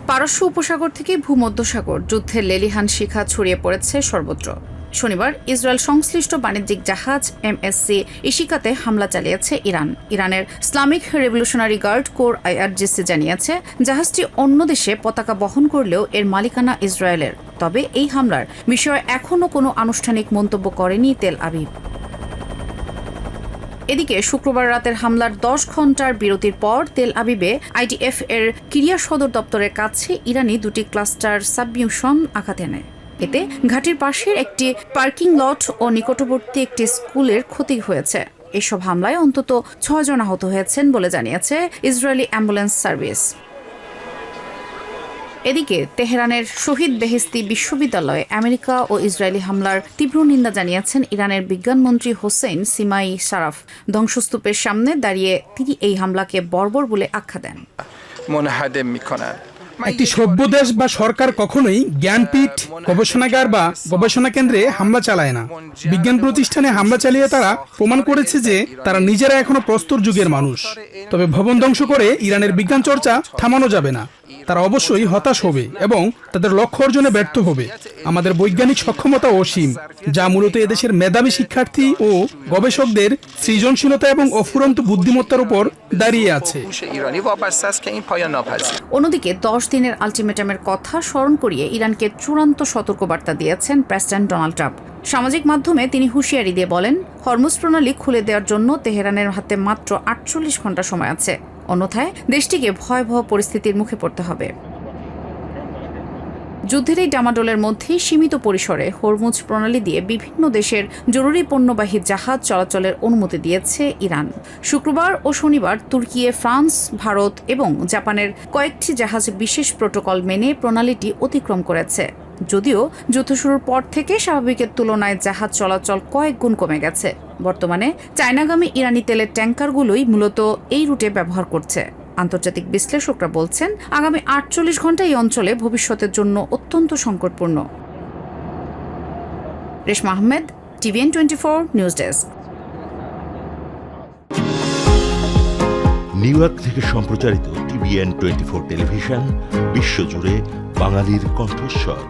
পারস্য উপসাগর থেকে ভূমধ্যসাগর যুদ্ধের লেলিহান শিখা ছড়িয়ে পড়েছে সর্বত্র। শনিবার ইসরায়েল সংশ্লিষ্ট বাণিজ্যিক জাহাজ MSC ইশিকাতে হামলা চালিয়েছে ইরান। ইরানের Islamic Revolutionary Guard Corps IRGC জানিয়েছে, জাহাজটি অন্য দেশে পতাকা বহন করলেও এর মালিকানা ইসরায়েলের। তবে এই হামলার বিষয়ে এখনও কোনো আনুষ্ঠানিক মন্তব্য করেনি তেল আবিব। এদিকে শুক্রবার রাতের হামলার 10 ঘণ্টার বিরতির পর তেল আবিবে IDF এর কিরিয়া সদর দপ্তরের কাছে ইরানি দুটি ক্লাস্টার সাবমিউশন আঘাত এনে। এতে ঘাটির পাশের একটি পার্কিং লট ও নিকটবর্তী একটি স্কুলের ক্ষতি হয়েছে। এসব হামলায় অন্তত 6 জন আহত হয়েছেন বলে জানিয়েছে ইসরায়েলি অ্যাম্বুলেন্স সার্ভিস। এদিকে তেহরানের শহীদ বেহেস্তি বিশ্ববিদ্যালয়ে আমেরিকা ও ইসরায়েলি হামলার তীব্র নিন্দা জানিয়েছেন ইরানের বিজ্ঞানমন্ত্রী হোসেন সিমাই সারাফ। ধ্বংসস্তূপের সামনে দাঁড়িয়ে তিনি এই হামলাকে বর্বর বলে আখ্যা দেন। একটি সভ্য দেশ বা সরকার কখনোই জ্ঞানপীঠ, গবেষণাগার বা গবেষণা কেন্দ্রে হামলা চালায় না। বিজ্ঞান প্রতিষ্ঠানে হামলা চালিয়ে তারা প্রমাণ করেছে যে তারা নিজেরা এখনো প্রস্তর যুগের মানুষ। তবে ভবন ধ্বংস করে ইরানের বিজ্ঞান চর্চা থামানো যাবে না। তারা অবশ্যই হতাশ হবে এবং তাদের লক্ষ্য অর্জনে ব্যর্থ হবে। আমাদের বৈজ্ঞানিক সক্ষমতা অসীম, যা মূলত এদেশের মেধাবী শিক্ষার্থী ও গবেষকদের সৃজনশীলতা এবং অফুরন্ত বুদ্ধিমত্তার উপর দাঁড়িয়ে আছে। অন্যদিকে 10 দিনের আলটিমেটামের কথা স্মরণ করিয়ে ইরানকে চূড়ান্ত সতর্কবার্তা দিয়েছেন প্রেসিডেন্ট ডোনাল্ড ট্রাম্প। সামাজিক মাধ্যমে তিনি হুঁশিয়ারি দিয়ে বলেন, হরমুজ প্রণালী খুলে দেওয়ার জন্য তেহরানের হাতে মাত্র 48 ঘণ্টা সময় আছে, অন্যথায় দেশটিকে ভয়াবহ পরিস্থিতির মুখে পড়তে হবে। যুদ্ধের এই ডামাডোলের মধ্যেই সীমিত পরিসরে হরমুজ প্রণালী দিয়ে বিভিন্ন দেশের জরুরি পণ্যবাহী জাহাজ চলাচলের অনুমতি দিয়েছে ইরান। শুক্রবার ও শনিবার তুর্কি, ফ্রান্স, ভারত এবং জাপানের কয়েকটি জাহাজ বিশেষ প্রোটোকল মেনে প্রণালীটি অতিক্রম করেছে। যদিও যুদ্ধ শুরুর পর থেকে স্বাভাবিকের তুলনায় জাহাজ চলাচল কয়েক গুণ কমে গেছে। বর্তমানে চায়নাগামী ইরানি তেলের ট্যাঙ্কারগুলোই মূলত এই রুটে ব্যবহার করছে। আন্তর্জাতিক বিশ্লেষকরা বলছেন, আগামী 48 ঘণ্টা এই অঞ্চলে ভবিষ্যতের জন্য অত্যন্ত সংকটপূর্ণ। Reshma Ahmed, TVN 24 news desk. New York থেকে সম্প্রচারিত TVN 24 টেলিভিশন বিশ্বজুড়ে বাঙালির কণ্ঠস্বর।